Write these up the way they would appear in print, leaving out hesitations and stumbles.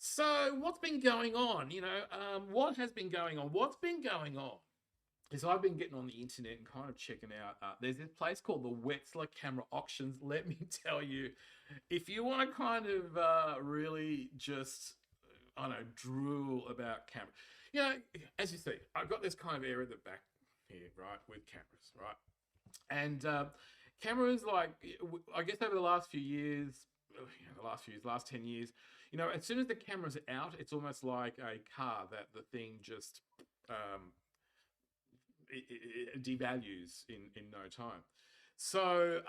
So what's been going on? What has been going on? What's been going on is I've been getting on the internet and kind of checking out. There's this place called the Wetzlar Camera Auctions. Let me tell you, if you want to kind of really just, I don't know, drool about camera, you know, as you see, I've got this kind of area at the back here, right, with cameras, right, and cameras like I guess over the last few years, last 10 years, as soon as the camera's out, it's almost like a car that the thing just um, it devalues in no time. So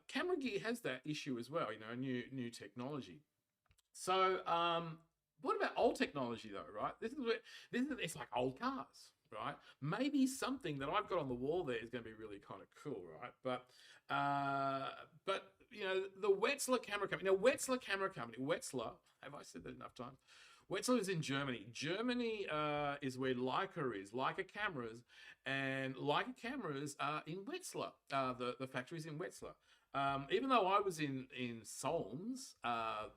camera gear has that issue as well. New technology. So what about old technology though? Right? It's like old cars. Right? Maybe something that I've got on the wall there is going to be really kind of cool, right? But the Wetzlar Camera Company. Now, Wetzlar Camera Company. Wetzlar. Have I said that enough times? Wetzlar is in Germany. Germany is where Leica is. Leica cameras and Leica cameras are in Wetzlar. The factory's in Wetzlar. Even though I was in Solms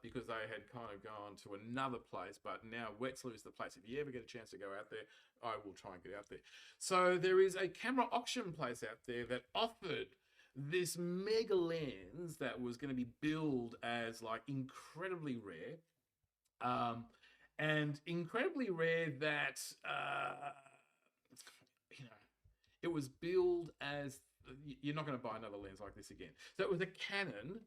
because they had kind of gone to another place, but now Wetzlar is the place. If you ever get a chance to go out there, I will try and get out there. So there is a camera auction place out there that offered this mega lens that was going to be billed as like incredibly rare. And incredibly rare that you know it was billed as you're not going to buy another lens like this again. So it was a Canon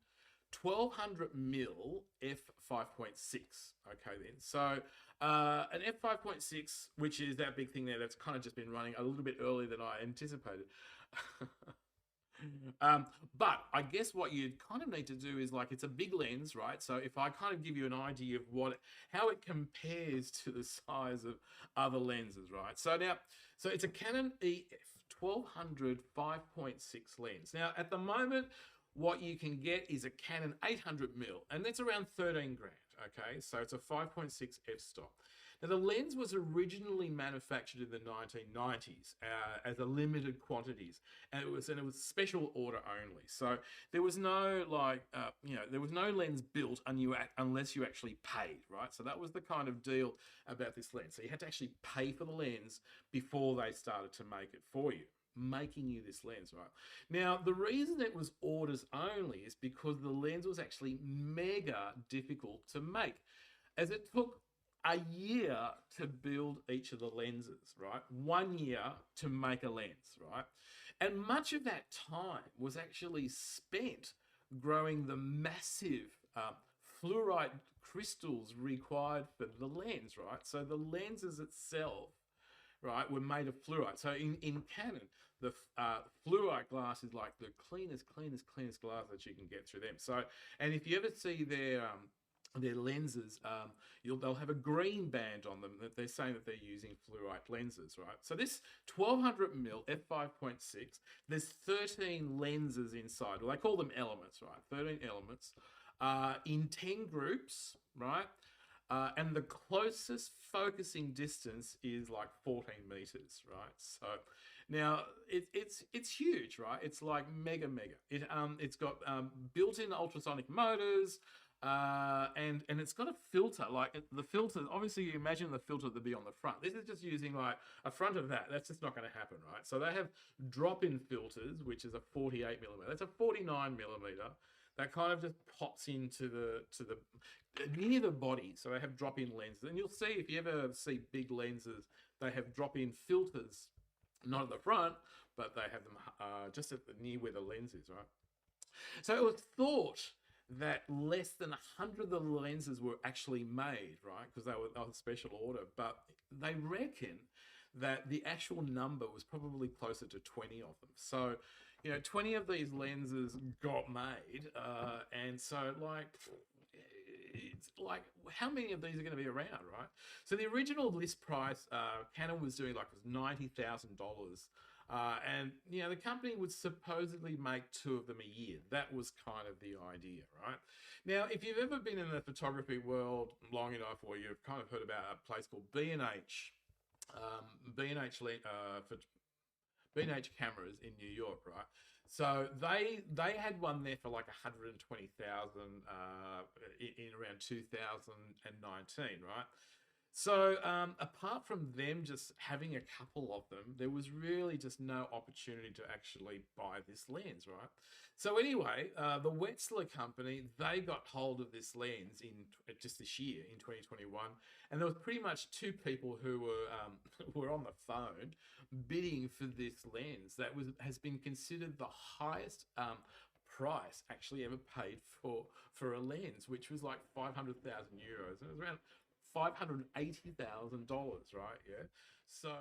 1200 mil f5.6. Okay, then. So an f5.6, which is that big thing there that's kind of just been running a little bit earlier than I anticipated. But I guess what you kind of need to do is like it's a big lens, right? So if I kind of give you an idea of how it compares to the size of other lenses, right? So it's a Canon EF 1200 5.6 lens. Now at the moment, what you can get is a Canon 800 mil, and that's around 13 grand. Okay, so it's a 5.6 f-stop. Now, the lens was originally manufactured in the 1990s as a limited quantities, and it was special order only. So there was no there was no lens built unless you actually paid, right? So that was the kind of deal about this lens. So you had to actually pay for the lens before they started to make it for you, making you this lens, right? Now, the reason it was orders only is because the lens was actually mega difficult to make, as it took a year to build each of the lenses, right? 1 year to make a lens, right? And much of that time was actually spent growing the massive fluorite crystals required for the lens, right? So the lenses itself, right, were made of fluorite. So in Canon, the fluorite glass is like the cleanest glass that you can get through them. So, and if you ever see their lenses, they'll have a green band on them that they're saying that they're using fluorite lenses, right? So this 1200 mil f5.6, there's 13 lenses inside. Well, they call them elements, right? 13 elements in 10 groups, right? And the closest focusing distance is like 14 meters, right? So now it's huge, right? It's like mega. It's got built-in ultrasonic motors. And it's got a filter, like the filter. Obviously, you imagine the filter to be on the front. This is just using like a front of that. That's just not going to happen, right? So they have drop-in filters, which is a 48 millimeter. That's a 49 millimeter. That kind of just pops into the near the body. So they have drop-in lenses, and you'll see if you ever see big lenses, they have drop-in filters, not at the front, but they have them just at near where the lens is, right? So it was thought that less than 100 of the lenses were actually made, right? Because they were on special order. But they reckon that the actual number was probably closer to 20 of them. So, 20 of these lenses got made. And so, it's like, how many of these are going to be around, right? So the original list price, Canon was doing was $90,000. And the company would supposedly make 2 of them a year. That was kind of the idea, right? Now, if you've ever been in the photography world long enough, or you've kind of heard about a place called B&H, B&H cameras in New York, right? So they had one there for like 120,000 in around 2019, right? So apart from them just having a couple of them, there was really just no opportunity to actually buy this lens, right? So anyway, the Wetzler company, they got hold of this lens in just this year in 2021, and there was pretty much two people who were were on the phone bidding for this lens that has been considered the highest price actually ever paid for a lens, which was like 500,000 euros, and it was around $580,000, right? Yeah. So